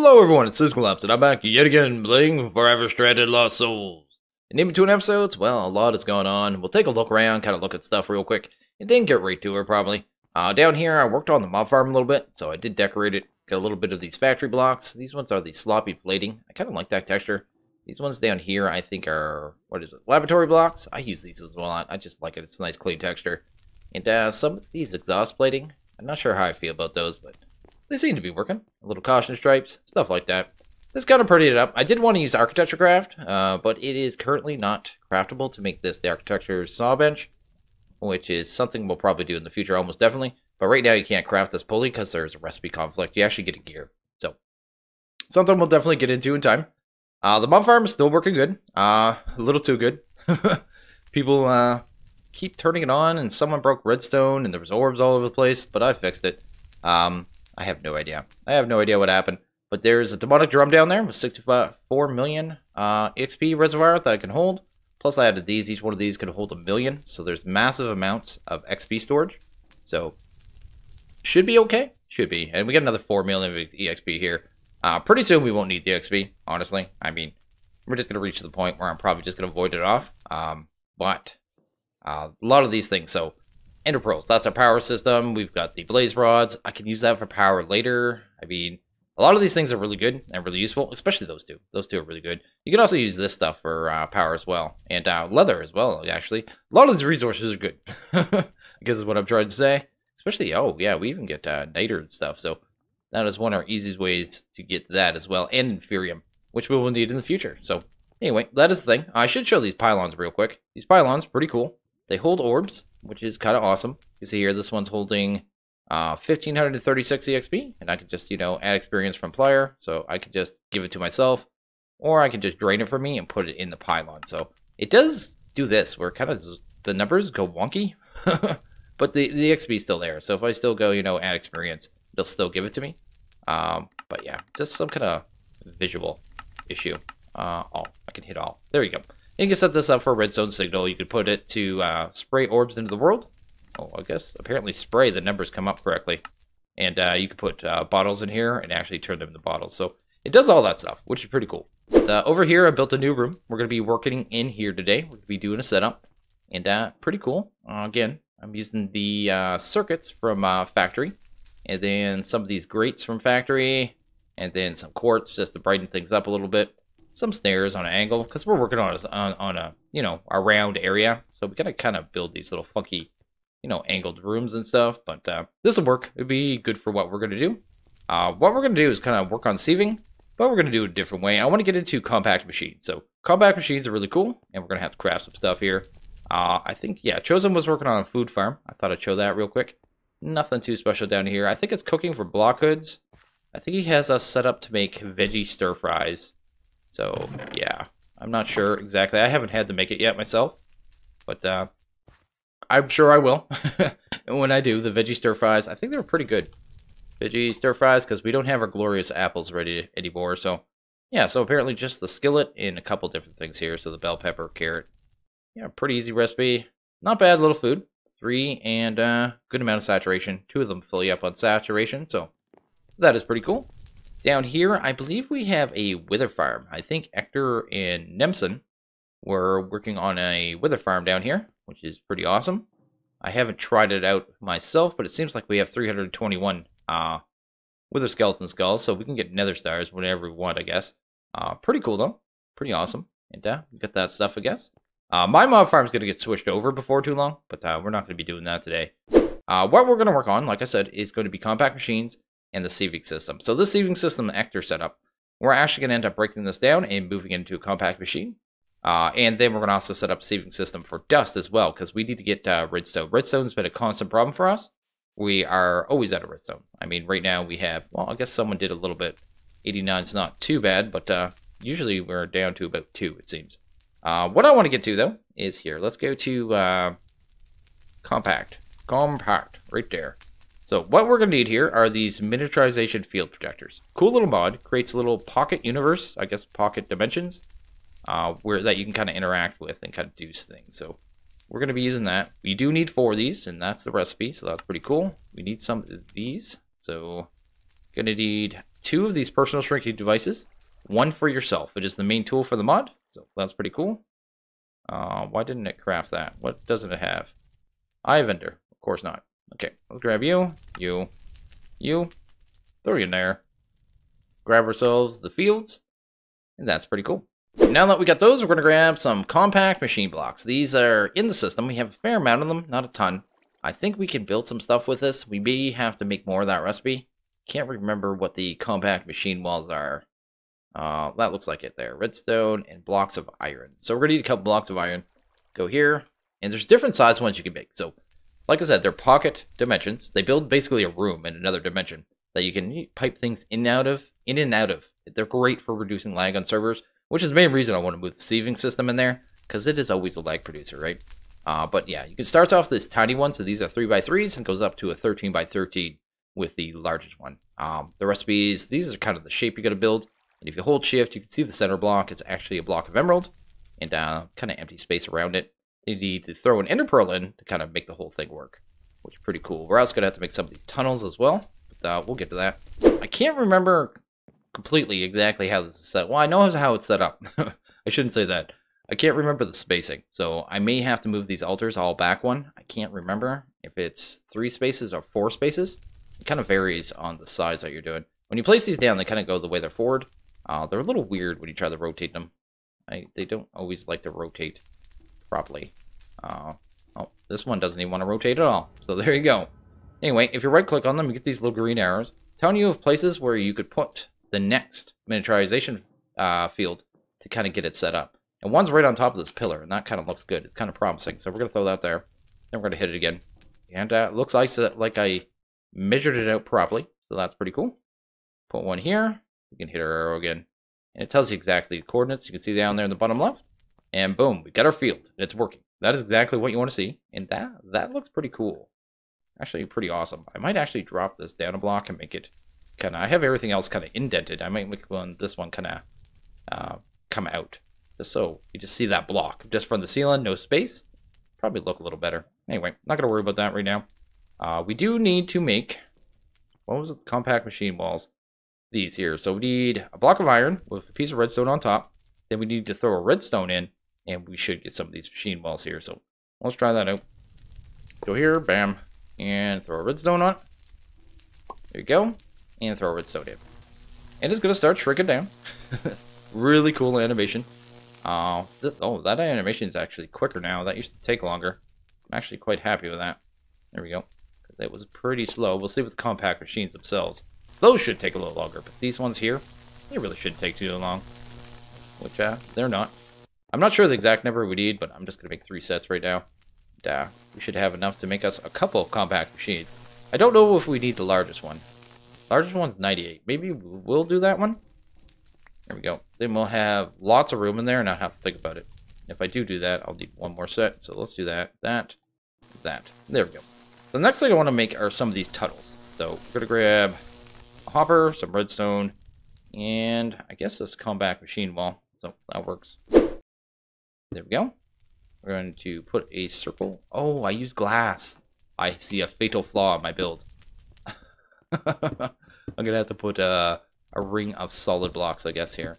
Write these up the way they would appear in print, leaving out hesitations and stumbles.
Hello everyone, it's SystemCollapse, and I'm back yet again playing Forever Stranded Lost Souls. And in between episodes, well, a lot is going on. We'll take a look around, kind of look at stuff real quick, and then get right to it probably. Down here, I worked on the mob farm a little bit, so I did decorate it. Got a little bit of these factory blocks. These ones are the sloppy plating. I kind of like that texture. These ones down here, I think are, what is it, laboratory blocks? I use these as well. I just like it. It's a nice clean texture. And some of these exhaust plating, I'm not sure how I feel about those, but they seem to be working. A little caution stripes, stuff like that. This kind of prettied it up. I did want to use architecture craft, but it is currently not craftable to make this the architecture saw bench, which is something we'll probably do in the future, almost definitely. But right now you can't craft this pulley because there's a recipe conflict. You actually get a gear. So, something we'll definitely get into in time. The mob farm is still working good. A little too good. People keep turning it on, and someone broke redstone, and there was orbs all over the place, but I fixed it. I have no idea. I have no idea what happened. But there's a demonic drum down there with 64 million XP reservoir that I can hold. Plus I added these. Each one of these can hold 1 million. So there's massive amounts of XP storage. So should be okay. Should be. And we get another 4 million of EXP here. Pretty soon we won't need the XP, honestly. I mean, we're just going to reach the point where I'm probably just going to void it off. But a lot of these things, so Ender Pearls, that's our power system. We've got the blaze rods. I can use that for power later. I mean, a lot of these things are really good and really useful, especially those two. Those two are really good. You can also use this stuff for power as well, and leather as well, actually. A lot of these resources are good, I guess is what I'm trying to say. Especially, oh, yeah, we even get niter and stuff, so that is one of our easiest ways to get that as well, and inferium, which we will need in the future. So, anyway, that is the thing. I should show these pylons real quick. These pylons, pretty cool. They hold orbs, which is kind of awesome. You see here, this one's holding 1,536 EXP, and I can just, you know, add experience from player, so I can just give it to myself, or I can just drain it from me and put it in the pylon. So it does do this, where kind of the numbers go wonky, but the XP is still there. So if I still go, you know, add experience, it'll still give it to me. But yeah, just some kind of visual issue. All. I can hit all. There you go. You can set this up for a redstone signal. You could put it to spray orbs into the world. Oh, I guess apparently spray, the numbers come up correctly. And you could put bottles in here and actually turn them into bottles. So it does all that stuff, which is pretty cool. But, over here, I built a new room. We're going to be working in here today. We're going to be doing a setup. And pretty cool. Again, I'm using the circuits from factory. And then some of these grates from factory. And then some quartz just to brighten things up a little bit. Some stairs on an angle, because we're working on a you know, a round area, so we gotta kind of build these little funky, you know, angled rooms and stuff. But this will work. It'd be good for what we're gonna do. What we're gonna do is kind of work on sieving, but we're gonna do it a different way. I want to get into compact machines. So compact machines are really cool, and we're gonna have to craft some stuff here. I think, yeah, Chosen was working on a food farm. I thought I'd show that real quick. Nothing too special down here. I think it's cooking for block hoods. I think he has us set up to make veggie stir fries. So, yeah, I'm not sure exactly. I haven't had to make it yet myself, but I'm sure I will. And when I do, the veggie stir fries, I think they're pretty good. Veggie stir fries, because we don't have our glorious apples ready anymore. So, yeah, so apparently just the skillet and a couple different things here. So the bell pepper, carrot. Yeah, pretty easy recipe. Not bad little food. 3 and good amount of saturation. 2 of them fill you up on saturation, so that is pretty cool. Down here, I believe we have a wither farm. I think Hector and Nemson were working on a wither farm down here, which is pretty awesome. I haven't tried it out myself, but it seems like we have 321 wither skeleton skulls, so we can get nether stars whenever we want, I guess. Pretty cool, though. Pretty awesome. And we got that stuff, I guess. My mob farm is going to get switched over before too long, but we're not going to be doing that today. What we're going to work on, like I said, is going to be compact machines and the sieving system. So this sieving system Hector set up, we're actually going to end up breaking this down and moving it into a compact machine. And then we're going to also set up a sieving system for dust as well, because we need to get redstone. Redstone's been a constant problem for us. We are always out of redstone. I mean, right now we have, well, I guess someone did a little bit. 89's not too bad, but usually we're down to about 2, it seems. What I want to get to, though, is here. Let's go to compact. Compact, right there. So what we're going to need here are these miniaturization field protectors. Cool little mod. Creates a little pocket universe, I guess pocket dimensions, where that you can kind of interact with and kind of do things. So we're going to be using that. We do need 4 of these, and that's the recipe, so that's pretty cool. We need some of these. So going to need 2 of these personal shrinking devices. 1 for yourself. It is the main tool for the mod, so that's pretty cool. Why didn't it craft that? What doesn't it have? Eye vendor. Of course not. Okay, let's grab you. Throw you in there. Grab ourselves the fields. And that's pretty cool. Now that we got those, we're going to grab some compact machine blocks. These are in the system. We have a fair amount of them, not a ton. I think we can build some stuff with this. We may have to make more of that recipe. Can't remember what the compact machine walls are. That looks like it there. Redstone and blocks of iron. So we're going to need a couple blocks of iron. Go here. And there's different size ones you can make. So, like I said, they're pocket dimensions. They build basically a room in another dimension that you can pipe things in and out of. They're great for reducing lag on servers, which is the main reason I want to move the sieving system in there, because it is always a lag producer, right? But yeah, you can start off this tiny one, so these are 3x3s, and goes up to a 13x13 with the largest one. The recipes, these are kind of the shape you got to build, and if you hold shift, you can see the center block. It's actually a block of emerald, and kind of empty space around it. You need to throw an ender pearl in to kind of make the whole thing work, which is pretty cool. We're also going to have to make some of these tunnels as well, but we'll get to that. I can't remember completely exactly how this is set. Well, I know how it's set up. I shouldn't say that. I can't remember the spacing, so I may have to move these altars all back one. I can't remember if it's 3 spaces or 4 spaces. It kind of varies on the size that you're doing. When you place these down, they kind of go the way they're forward. They're a little weird when you try to rotate them. They don't always like to rotate properly. Oh, this one doesn't even want to rotate at all. So there you go. Anyway, if you right-click on them, you get these little green arrows telling you of places where you could put the next miniaturization field to kind of get it set up. And one's right on top of this pillar, and that kind of looks good. It's kind of promising. So we're going to throw that there. Then we're going to hit it again. And it looks like I measured it out properly. So that's pretty cool. Put one here. We can hit our arrow again. And it tells you exactly the coordinates. You can see down there in the bottom left. And boom, we got our field. And it's working. That is exactly what you want to see. And that looks pretty cool. Actually, pretty awesome. I might actually drop this down a block and make it kind of... I have everything else kind of indented. I might make this one kind of come out. Just so you just see that block. Just from the ceiling, no space. Probably look a little better. Anyway, not going to worry about that right now. We do need to make... What was it? Compact machine walls. These here. So we need a block of iron with a piece of redstone on top. Then we need to throw a redstone in. And we should get some of these machine walls here. So let's try that out. Go here. Bam. And throw a redstone on. There you go. And throw a redstone in. And it's going to start shrinking down. Really cool animation. That animation is actually quicker now. That used to take longer. I'm actually quite happy with that. There we go. Because it was pretty slow. We'll see with the compact machines themselves. Those should take a little longer. But these ones here, they really shouldn't take too long. Which, they're not. I'm not sure the exact number we need, but I'm just going to make 3 sets right now. And, we should have enough to make us a couple of compact machines. I don't know if we need the largest one. Largest one's 98. Maybe we'll do that one. There we go. Then we'll have lots of room in there and not have to think about it. If I do that, I'll need 1 more set. So let's do that, that. There we go. The next thing I want to make are some of these tunnels. So we're going to grab a hopper, some redstone, and I guess this compact machine wall. So that works. There we go. We're going to put a circle. Oh, I use glass. I see a fatal flaw in my build. I'm going to have to put a ring of solid blocks, I guess, here.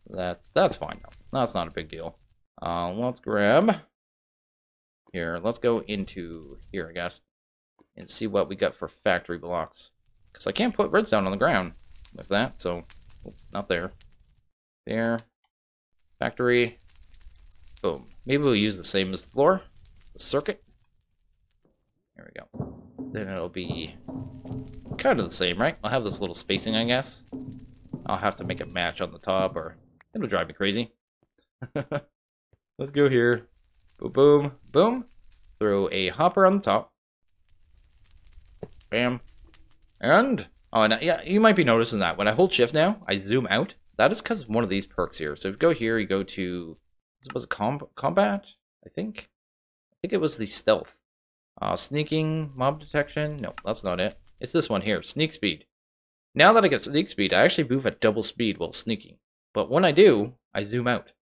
That's fine, though. That's not a big deal. Let's grab... Here, let's go into here, I guess, and see what we got for factory blocks. Because I can't put redstone on the ground with that, so... not there. There. Factory. Boom. Maybe we'll use the same as the floor. The circuit. There we go. Then it'll be kind of the same, right? I'll have this little spacing, I guess. I'll have to make it match on the top, or it'll drive me crazy. Let's go here. Boom, boom, boom. Throw a hopper on the top. Bam. And, oh, and yeah, you might be noticing that when I hold shift now, I zoom out. That is because of one of these perks here. So if you go here, you go to, was it combat? I think it was the stealth. Sneaking, mob detection. No, that's not it. It's this one here, sneak speed. Now that I get sneak speed, I actually move at double speed while sneaking. But when I do, I zoom out.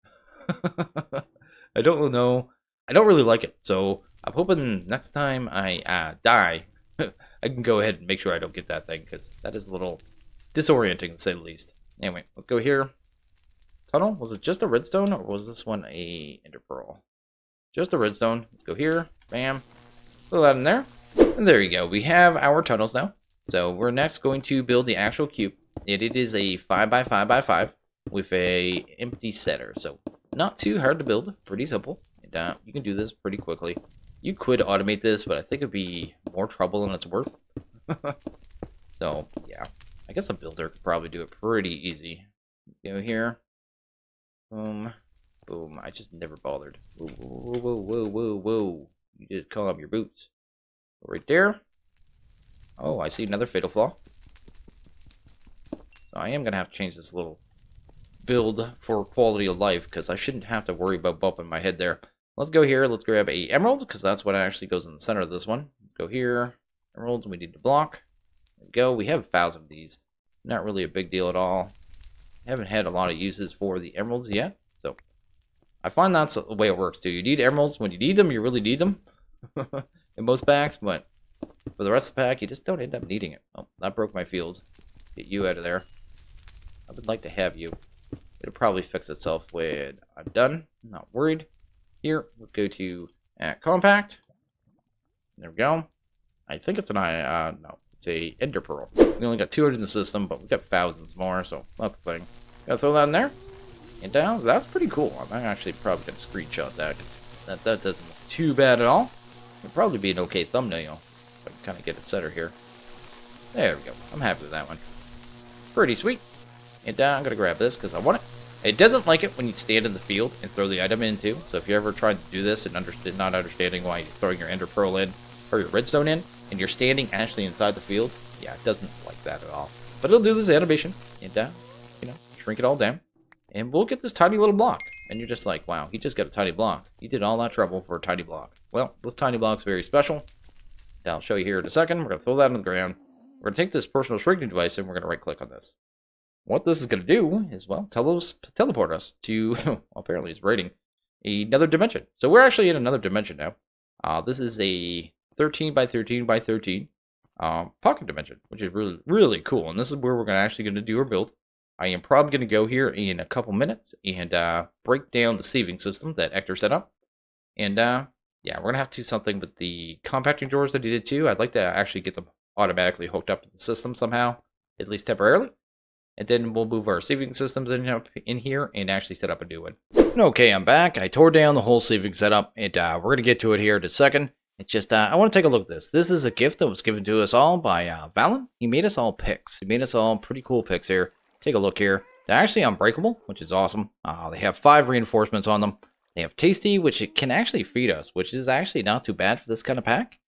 I don't know. I don't really like it. So I'm hoping next time I die, I can go ahead and make sure I don't get that thing, because that is a little disorienting to say the least. Anyway, let's go here. Tunnel, was it just a redstone or was this one a ender pearl? Just a redstone. Let's go here. Bam. Throw that in there. And there you go. We have our tunnels now. So we're next going to build the actual cube. And it is a 5x5x5 with a empty center. So not too hard to build. Pretty simple. And you can do this pretty quickly. You could automate this, but I think it'd be more trouble than it's worth. So yeah, I guess a builder could probably do it pretty easy. Go here. Boom. Boom. I just never bothered. Whoa, whoa, whoa, whoa, whoa, whoa. You did call up your boots. Right there. Oh, I see another fatal flaw. So I am going to have to change this little build for quality of life, because I shouldn't have to worry about bumping my head there. Let's go here. Let's grab a emerald, because that's what actually goes in the center of this one. Let's go here. Emerald. We need to block. There we go. We have 1,000 of these. Not really a big deal at all. Haven't had a lot of uses for the emeralds yet. So I find that's the way it works too. You need emeralds when you need them. You really need them in most packs, but for the rest of the pack, you just don't end up needing it. Oh, that broke my field. Get you out of there. I would like to have you. It'll probably fix itself when I'm done. I'm not worried. Here, let's go to compact. There we go. I think it's an no, it's a ender pearl. We only got 200 in the system, but we got thousands more, so that's the thing. Gotta throw that in there. And down. That's pretty cool. I'm actually probably gonna screenshot that, because that doesn't look too bad at all. It'll probably be an okay thumbnail. If I can kind of get it centered here. There we go. I'm happy with that one. Pretty sweet. And I'm gonna grab this because I want it. It doesn't like it when you stand in the field and throw the item in too. So if you ever tried to do this and not understanding why you're throwing your ender pearl in or your redstone in, and you're standing actually inside the field, yeah, it doesn't like that at all. But it'll do this animation and you know, shrink it all down, and we'll get this tiny little block. And you're just like, wow, he just got a tiny block. He did all that trouble for a tiny block. Well, this tiny block's very special. I'll show you here in a second. We're gonna throw that on the ground. We're gonna take this personal shrinking device and we're gonna right click on this. What this is going to do is, well, teleport us to, well, apparently it's rating, another dimension. So we're actually in another dimension now. This is a 13 by 13 by 13 pocket dimension, which is really, really cool. And this is where we're actually going to do our build. I am probably going to go here in a couple minutes and break down the sieving system that Hector set up. And yeah, we're going to have to do something with the compacting drawers that he did too. I'd like to actually get them automatically hooked up to the system somehow, at least temporarily. And then we'll move our sieving systems in here and actually set up a new one. Okay, I'm back. I tore down the whole sieving setup, and we're going to get to it here in a second. It's just, I want to take a look at this. This is a gift that was given to us all by Valen. He made us all picks. He made us all pretty cool picks here. Take a look here. They're actually unbreakable, which is awesome. They have 5 reinforcements on them. They have tasty, which it can actually feed us, which is actually not too bad for this kind of pack,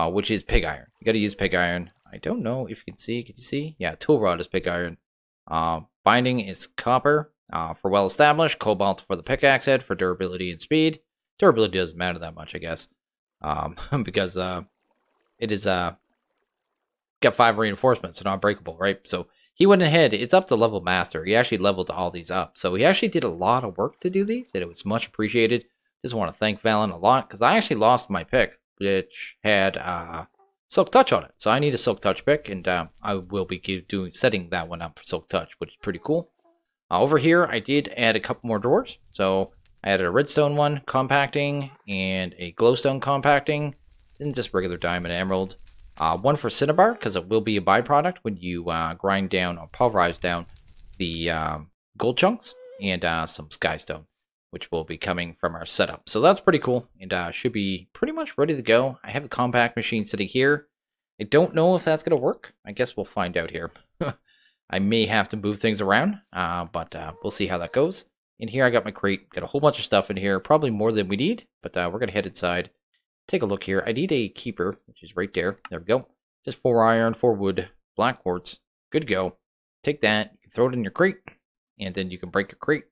which is pig iron. You got to use pig iron. I don't know if you can see. Can you see? Yeah, tool rod is pig iron. Binding is copper for well established, cobalt for the pickaxe head for durability and speed. Durability doesn't matter that much, I guess, because it is got 5 reinforcements and unbreakable, right? So he went ahead. It's up to level master. He actually leveled all these up, so he actually did a lot of work to do these, and it was much appreciated. Just want to thank Valen a lot, because I actually lost my pick, which had Silk Touch on it. So I need a Silk Touch pick, and I will be setting that one up for Silk Touch, which is pretty cool. Over here, I did add a couple more drawers. So I added a redstone one, compacting, and a glowstone compacting, and just regular diamond and emerald. One for cinnabar, because it will be a byproduct when you grind down or pulverize down the gold chunks, and some skystone, which will be coming from our setup. So that's pretty cool, and should be pretty much ready to go. I have a compact machine sitting here. I don't know if that's going to work. I guess we'll find out here. I may have to move things around, but we'll see how that goes. In here, I got my crate. Got a whole bunch of stuff in here, probably more than we need, but we're going to head inside. Take a look here. I need a keeper, which is right there. There we go. Just 4 iron, 4 wood, black quartz. Good to go. Take that, you can throw it in your crate, and then you can break your crate.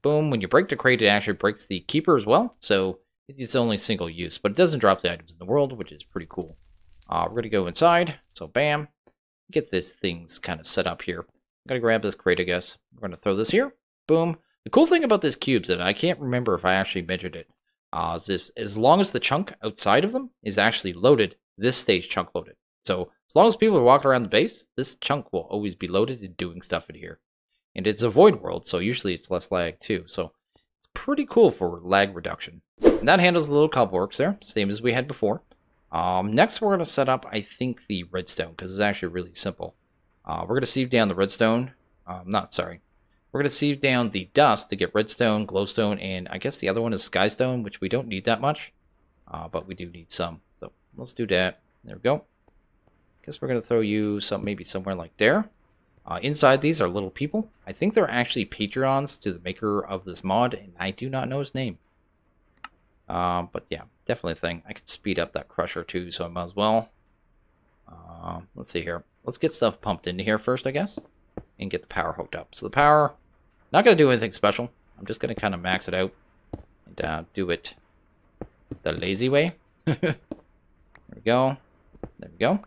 Boom. When you break the crate, it actually breaks the keeper as well. So it's only single use, but it doesn't drop the items in the world, which is pretty cool. We're going to go inside. So bam. Get this things kind of set up here. I'm going to grab this crate, I guess. We're going to throw this here. Boom. The cool thing about this cube is that I can't remember if I actually measured it. As long as the chunk outside of them is actually loaded, this stays chunk loaded. So as long as people are walking around the base, this chunk will always be loaded and doing stuff in here. And it's a void world, so usually it's less lag too. So it's pretty cool for lag reduction. And that handles the little cobworks there, same as we had before. Next we're going to set up, I think, the redstone, because it's actually really simple. We're going to sieve down the redstone. We're going to sieve down the dust to get redstone, glowstone, and I guess the other one is skystone, which we don't need that much. But we do need some. So let's do that. There we go. Guess we're going to throw you maybe somewhere like there. Inside these are little people. I think they're actually Patreons to the maker of this mod, and I do not know his name. But yeah, definitely a thing. I could speed up that crusher too, so I might as well. Let's see here. Let's get stuff pumped into here first, I guess, and get the power hooked up. So the power, not going to do anything special. I'm just going to kind of max it out and do it the lazy way. There we go. There we go.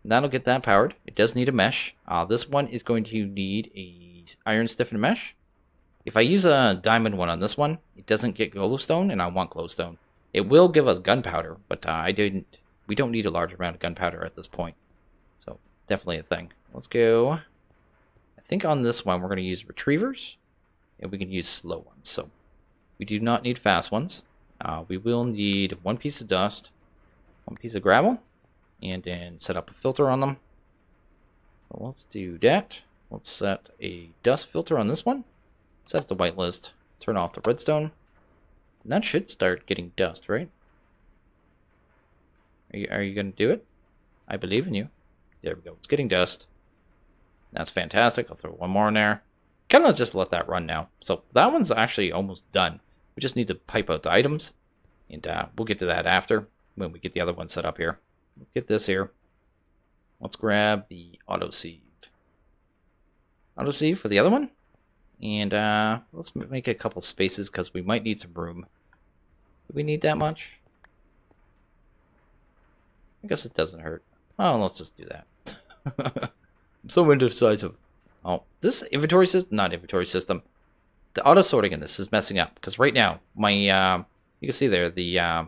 And that'll get that powered. It does need a mesh. This one is going to need a iron stiffened mesh. If I use a diamond one on this one, it doesn't get glowstone, and I want glowstone. It will give us gunpowder, but we don't need a large amount of gunpowder at this point. So definitely a thing. Let's go. I think on this one we're going to use retrievers, and we can use slow ones. So we do not need fast ones. We will need one piece of dust, one piece of gravel, and then set up a filter on them. So let's do that. Let's set a dust filter on this one. Set up the whitelist. Turn off the redstone. And that should start getting dust, right? Are you going to do it? I believe in you. There we go. It's getting dust. That's fantastic. I'll throw one more in there. Kind of just let that run now. So that one's actually almost done. We just need to pipe out the items. And we'll get to that after when we get the other one set up here. Let's get this here. Let's grab the auto-sieve. Auto-sieve for the other one. And let's make a couple spaces because we might need some room. Do we need that much? I guess it doesn't hurt. Oh, let's just do that. I'm so indecisive. Oh, this inventory system, not inventory system. The auto sorting in this is messing up because right now my you can see there the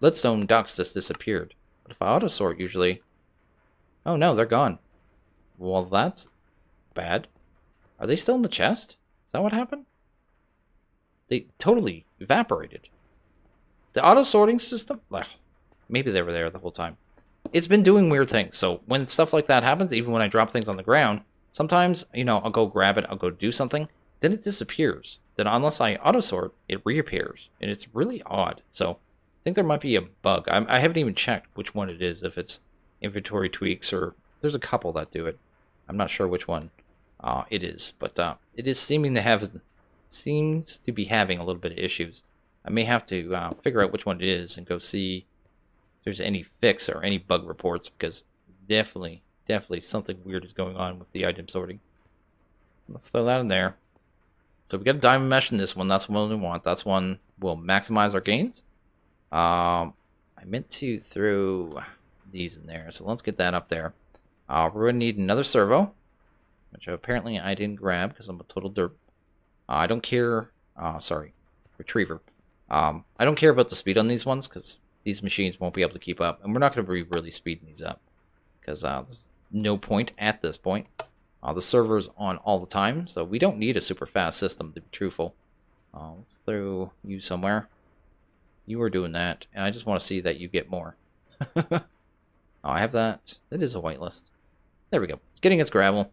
leadstone ducts just disappeared. But if I auto sort usually, oh no, they're gone. Well, that's bad. Are they still in the chest? Is that what happened? They totally evaporated. The auto sorting system, well, maybe they were there the whole time. It's been doing weird things. So when stuff like that happens, even when I drop things on the ground, sometimes, you know, I'll go grab it, I'll go do something, then it disappears. Then unless I auto sort, it reappears. And it's really odd. So I think there might be a bug. I haven't even checked which one it is, if it's inventory tweaks or there's a couple that do it. I'm not sure which one it is, but it is seems to be having a little bit of issues. I may have to figure out which one it is and go see if there's any fix or any bug reports, because definitely something weird is going on with the item sorting. Let's throw that in there. So we got a diamond mesh in this one. That's one we want. That's one will maximize our gains. I meant to throw these in there, so let's get that up there. We're going to need another servo, which apparently I didn't grab because I'm a total derp. I don't care. Sorry, retriever. I don't care about the speed on these ones because these machines won't be able to keep up, and we're not going to be really speeding these up because there's no point at this point. The server's on all the time, so we don't need a super fast system to be truthful. Let's throw you somewhere. You are doing that, and I just want to see that you get more. I have that. It is a whitelist. There we go. It's getting its gravel.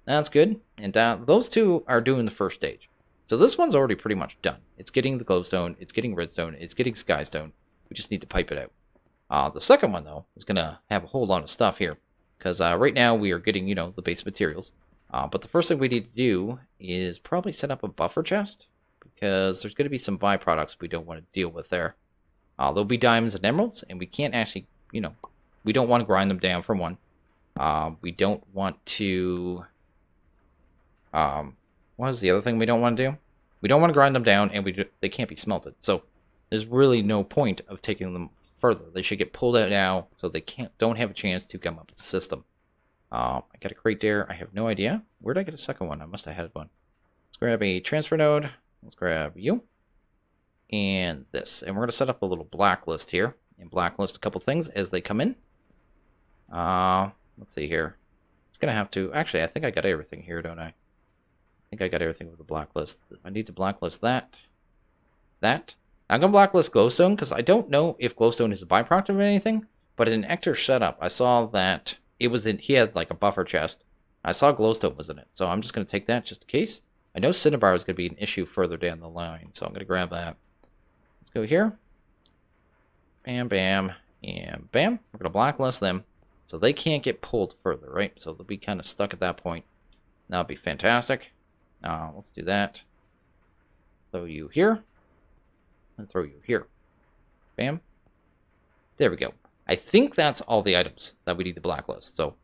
That's good. And those two are doing the first stage. So this one's already pretty much done. It's getting the glowstone. It's getting redstone. It's getting skystone. We just need to pipe it out. The second one, though, is going to have a whole lot of stuff here. Because right now we are getting, you know, the base materials. But the first thing we need to do is probably set up a buffer chest. Because there's going to be some byproducts we don't want to deal with there. There'll be diamonds and emeralds. And we can't actually, you know, we don't want to grind them down for one. We don't want to... what is the other thing we don't want to do? We don't want to grind them down, and they can't be smelted. So there's really no point of taking them further. They should get pulled out now, so they don't have a chance to come up with the system. I got a crate there. I have no idea. Where did I get a second one? I must have had one. Let's grab a transfer node. Let's grab you. And this. And we're going to set up a little blacklist here. And blacklist a couple things as they come in. Let's see here. It's gonna have to... Actually, I think I got everything here, don't I? I think I got everything with the blacklist. I need to blacklist that. That. I'm gonna blacklist glowstone, because I don't know if glowstone is a byproduct of anything, but in Ector's setup, I saw that it was in... He had, like, a buffer chest. I saw glowstone was in it, so I'm just gonna take that just in case. I know cinnabar is gonna be an issue further down the line, so I'm gonna grab that. Let's go here. Bam, bam, and bam. We're gonna blacklist them. So they can't get pulled further, right? So they'll be kind of stuck at that point. That'll be fantastic. Let's do that. Throw you here. And throw you here. Bam. There we go. I think that's all the items that we need to blacklist. So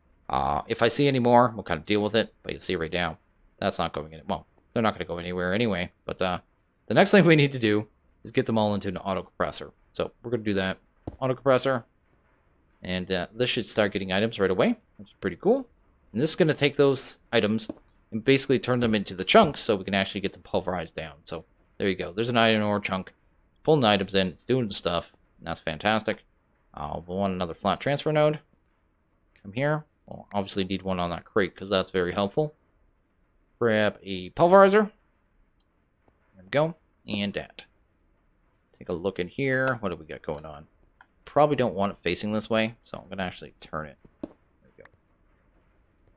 if I see any more, we'll kind of deal with it. But you'll see right now, that's not going in. Well, they're not going to go anywhere anyway. But the next thing we need to do is get them all into an auto compressor. So we're going to do that. Auto compressor. And this should start getting items right away, which is pretty cool. And this is going to take those items and basically turn them into the chunks so we can actually get them pulverized down. So there you go. There's an iron ore chunk. It's pulling the items in. It's doing the stuff. And that's fantastic. We'll want another flat transfer node. Come here. We'll obviously need one on that crate because that's very helpful. Grab a pulverizer. There we go. And that. Take a look in here. What do we got going on? Probably don't want it facing this way, so I'm going to actually turn it. There we go.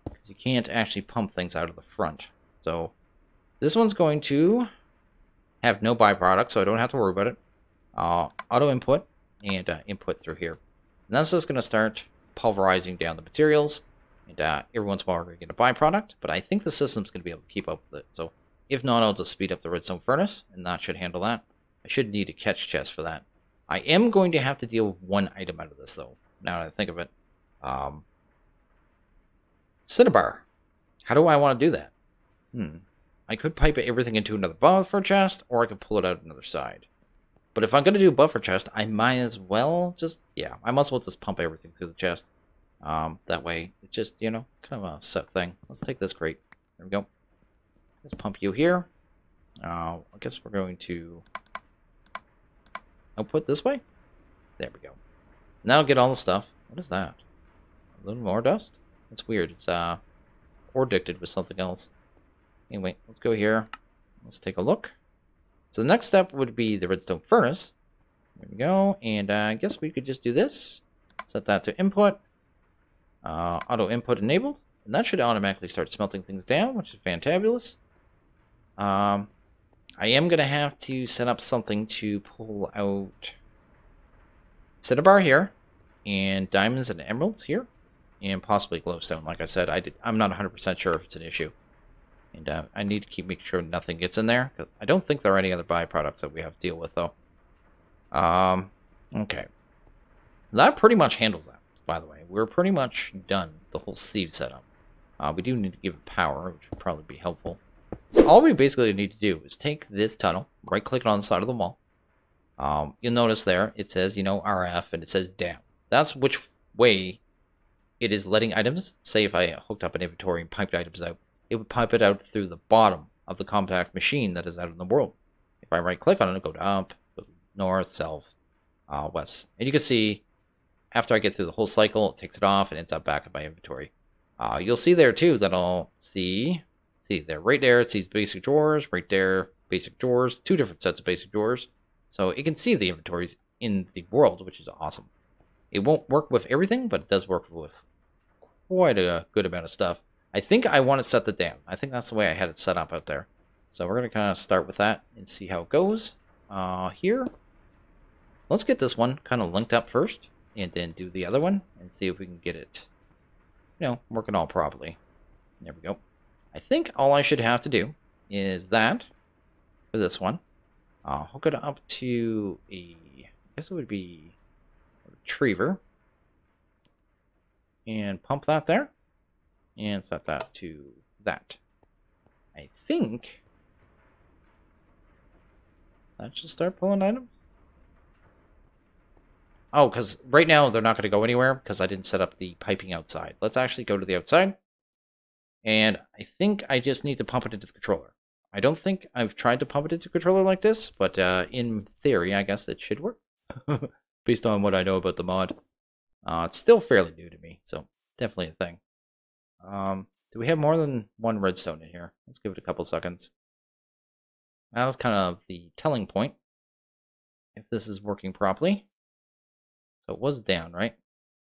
Because you can't actually pump things out of the front. So this one's going to have no byproduct, so I don't have to worry about it. Auto input and input through here. And that's just going to start pulverizing down the materials. And every once in a while we're going to get a byproduct, but I think the system's going to be able to keep up with it. So if not, I'll just speed up the redstone furnace, and that should handle that. I should need a catch chest for that. I am going to have to deal with one item out of this, though, now that I think of it. Cinnabar. How do I want to do that? I could pipe everything into another buffer chest, or I could pull it out another side. But if I'm going to do a buffer chest, I might as well just... Yeah, I might as well just pump everything through the chest. That way, it's just, you know, kind of a set thing. Let's take this crate. There we go. Let's pump you here. I guess we're going to... output this way? There we go. Now I'll get all the stuff. What is that? A little more dust? That's weird. It's ore addicted with something else. Anyway, let's go here. Let's take a look. So the next step would be the redstone furnace. There we go. And I guess we could just do this. Set that to input. Auto input enabled. And that should automatically start smelting things down, which is fantabulous. I am going to have to set up something to pull out cinnabar here, and diamonds and emeralds here, and possibly glowstone. Like I said, I'm not 100% sure if it's an issue. And I need to keep making sure nothing gets in there, because I don't think there are any other byproducts that we have to deal with, though. Okay. That pretty much handles that, by the way. We're pretty much done the whole sieve setup. We do need to give it power, which would probably be helpful. All we basically need to do is take this tunnel, right-click it on the side of the wall. You'll notice there, it says, you know, RF, and it says down. That's which way it is letting items. Say if I hooked up an inventory and piped items out, it would pipe it out through the bottom of the compact machine that is out in the world. If I right-click on it, go up, goes north, south, west. And you can see, after I get through the whole cycle, it takes it off and ends up back in my inventory. You'll see there, too, that I'll see there, right there, it sees basic drawers, right there, basic drawers, two different sets of basic drawers. So it can see the inventories in the world, which is awesome. It won't work with everything, but it does work with quite a good amount of stuff. I think I want it set to down. I think that's the way I had it set up out there. So we're going to kind of start with that and see how it goes. Here, let's get this one kind of linked up first, and then do the other one, and see if we can get it, you know, working all properly. There we go. I think all I should have to do is that for this one. Hook it up to I guess it would be a retriever. And pump that there. And set that to that. I think that should start pulling items. Oh, because right now they're not going to go anywhere because I didn't set up the piping outside. Let's actually go to the outside. And I think I just need to pump it into the controller. I don't think I've tried to pump it into a controller like this, but in theory, I guess it should work. Based on what I know about the mod. It's still fairly new to me, so definitely a thing. Do we have more than one redstone in here? Let's give it a couple seconds. That was kind of the telling point, if this is working properly. So it was down, right?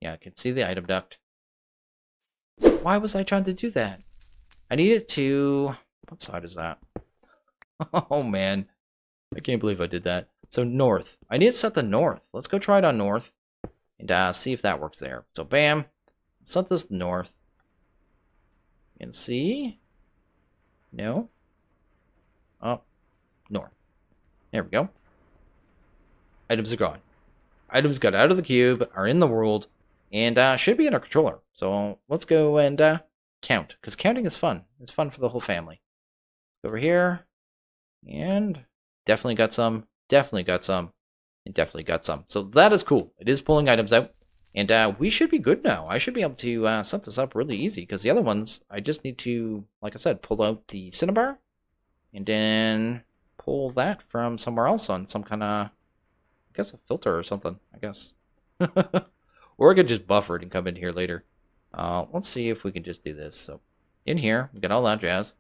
Yeah, I can see the item duct. Why was I trying to do that? I need it to... What side is that? Oh, man. I can't believe I did that. So north. I need to set the north. Let's go try it on north. And see if that works there. So bam. Set this north. And see? No? Up. North. There we go. Items are gone. Items got out of the cube, are in the world, and should be in our controller. So let's go and count, because counting is fun. It's fun for the whole family. Let's go over here, and definitely got some, definitely got some, and definitely got some. So that is cool. It is pulling items out, and we should be good now. I should be able to set this up really easy, because the other ones, I just need to, like I said, pull out the cinnabar, and then pull that from somewhere else on some kind of, I guess, a filter or something, I guess. Or I could just buffer it and come in here later. Let's see if we can just do this. So, in here, we got all that jazz.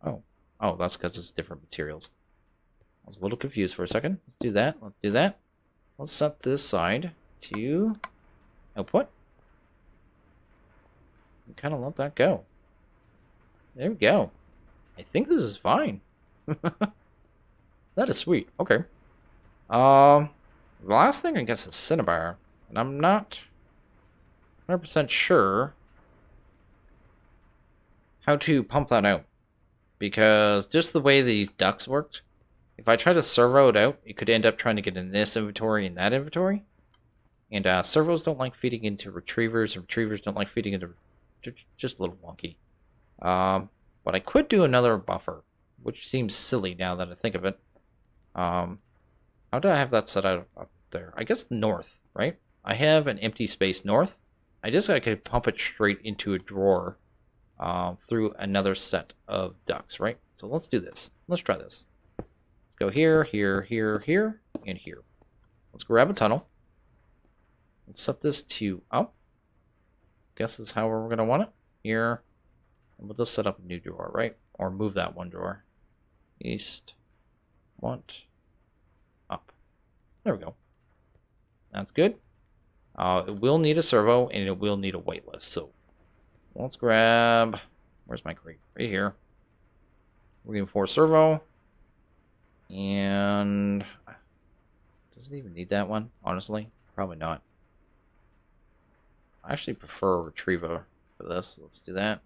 Oh, that's because it's different materials. I was a little confused for a second. Let's do that. Let's do that. Let's set this side to output. And kind of let that go. There we go. I think this is fine. That is sweet. Okay. The last thing, I guess, is cinnabar. And I'm not 100% sure how to pump that out. Because just the way these ducts worked, if I try to servo it out, it could end up trying to get in this inventory and that inventory. And servos don't like feeding into retrievers, and retrievers don't like feeding into... Just a little wonky. But I could do another buffer, which seems silly now that I think of it. How do I have that set up there? I guess north, right? I have an empty space north. I could pump it straight into a drawer through another set of ducts, right? So let's do this. Let's try this. Let's go here, here, here, here, and here. Let's grab a tunnel. Let's set this to up. Guess this is how we're going to want it. Here. And we'll just set up a new drawer, right? Or move that one drawer. East. Want. Up. There we go. That's good. It will need a servo, and it will need a waitlist. So let's grab... Where's my crate? Right here. We're going for servo. And... Does it even need that one? Honestly, probably not. I actually prefer a retriever for this. Let's do that.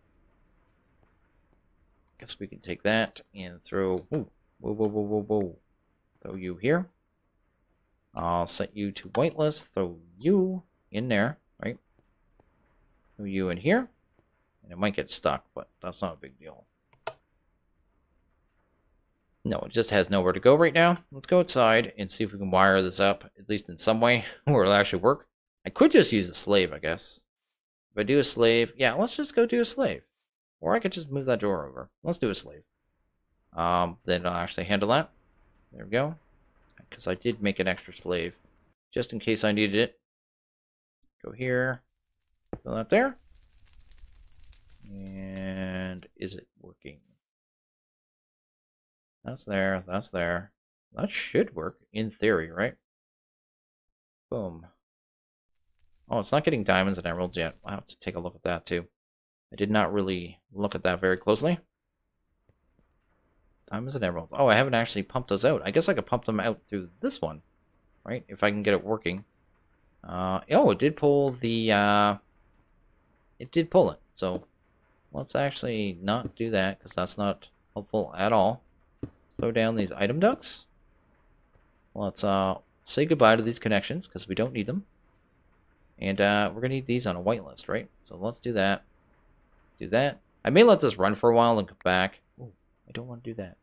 Guess we can take that and throw... Ooh, whoa, whoa, whoa, whoa, whoa. Throw you here. I'll set you to whitelist. Throw you in there, right? Throw you in here. And it might get stuck, but that's not a big deal. No, it just has nowhere to go right now. Let's go outside and see if we can wire this up, at least in some way, where it'll actually work. I could just use a slave, I guess. If I do a slave, yeah, let's just go do a slave. Or I could just move that door over. Let's do a slave. Then I'll actually handle that. There we go. Because I did make an extra slave, just in case I needed it. Go here. Fill that there. And is it working? That's there. That's there. That should work, in theory, right? Boom. Oh, it's not getting diamonds and emeralds yet. I'll have to take a look at that, too. I did not really look at that very closely. Diamonds and emeralds. Oh, I haven't actually pumped those out. I guess I could pump them out through this one, right? If I can get it working. Oh, it did pull the... It did pull it. So, let's actually not do that, because that's not helpful at all. Let's throw down these item ducts. Let's say goodbye to these connections, because we don't need them. And we're going to need these on a whitelist, right? So let's do that. Do that. I may let this run for a while and come back. Ooh, I don't want to do that.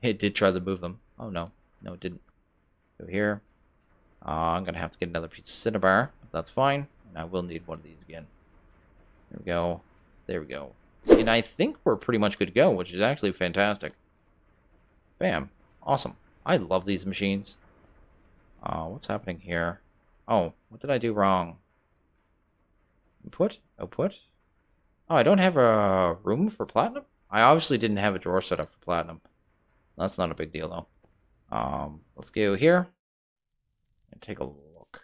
It did try to move them. Oh, no. No, it didn't. Go here. I'm going to have to get another piece of cinnabar. That's fine. And I will need one of these again. There we go. There we go. And I think we're pretty much good to go, which is actually fantastic. Bam. Awesome. I love these machines. What's happening here? Oh, what did I do wrong? Input? Output? Oh, I don't have a room for platinum? I obviously didn't have a drawer set up for platinum. That's not a big deal, though. Let's go here and take a look.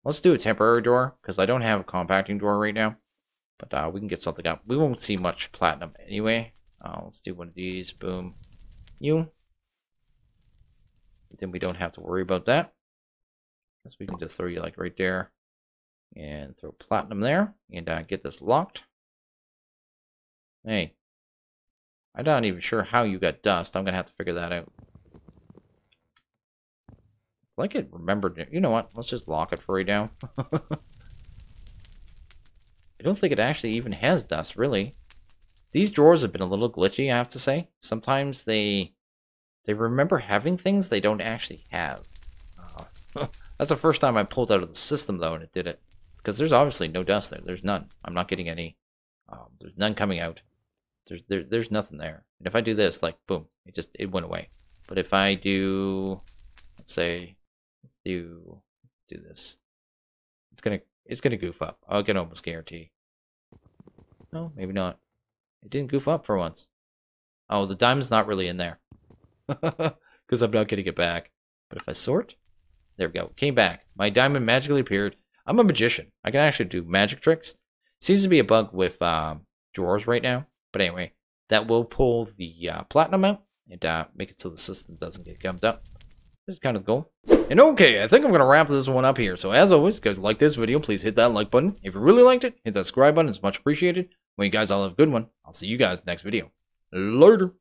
Let's do a temporary drawer, because I don't have a compacting drawer right now. But we can get something up. We won't see much platinum anyway. Let's do one of these. Boom. You. Then we don't have to worry about that. Because we can just throw you like right there. And throw platinum there. And get this locked. Hey. I'm not even sure how you got dust. I'm going to have to figure that out. It's like it remembered it. You know what? Let's just lock it for right now. I don't think it actually even has dust, really. These drawers have been a little glitchy, I have to say. Sometimes they remember having things they don't actually have. That's the first time I pulled out of the system, though, and it did it. Because there's obviously no dust there. There's none. I'm not getting any. There's none coming out. There's nothing there. And if I do this, like, boom, it went away. But if I do, let's do this. It's gonna goof up. I can almost guarantee. No, maybe not. It didn't goof up for once. Oh, the diamond's not really in there. Because I'm not getting it back. But if I sort, there we go. Came back. My diamond magically appeared. I'm a magician. I can actually do magic tricks. Seems to be a bug with drawers right now. But anyway, that will pull the platinum out and make it so the system doesn't get gummed up. That's kind of the goal. And okay, I think I'm going to wrap this one up here. So as always, if you guys like this video, please hit that like button. If you really liked it, hit that subscribe button. It's much appreciated. Well, you guys all have a good one. I'll see you guys next video. Later.